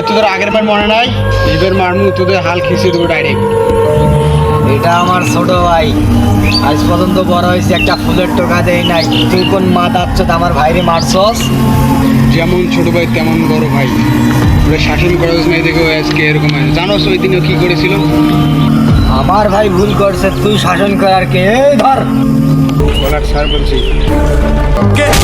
তোদের আগের বার মনে নাই? এবার মারমু তোদের হাল খিচিয়ে দেবো ডাইরেক্ট। এটা আমার ছোট ভাই, আজ পর্যন্ত বড় হয়েছে একটা ফুলের টোকা দেয় নাই। তুই কোন মা দাচ্ছ আমার ভাইরে মারছস? যেমন ছোট ভাই তেমন বড় ভাই, ওরা শাসন করা নাই দেখে ও আজকে এরকম আছে। জানোস ওই দিনও কি করেছিল? আমার ভাই ভুল করছে, তুই শাসন করার কে? এই ধর। বলার স্যার বলছি। Get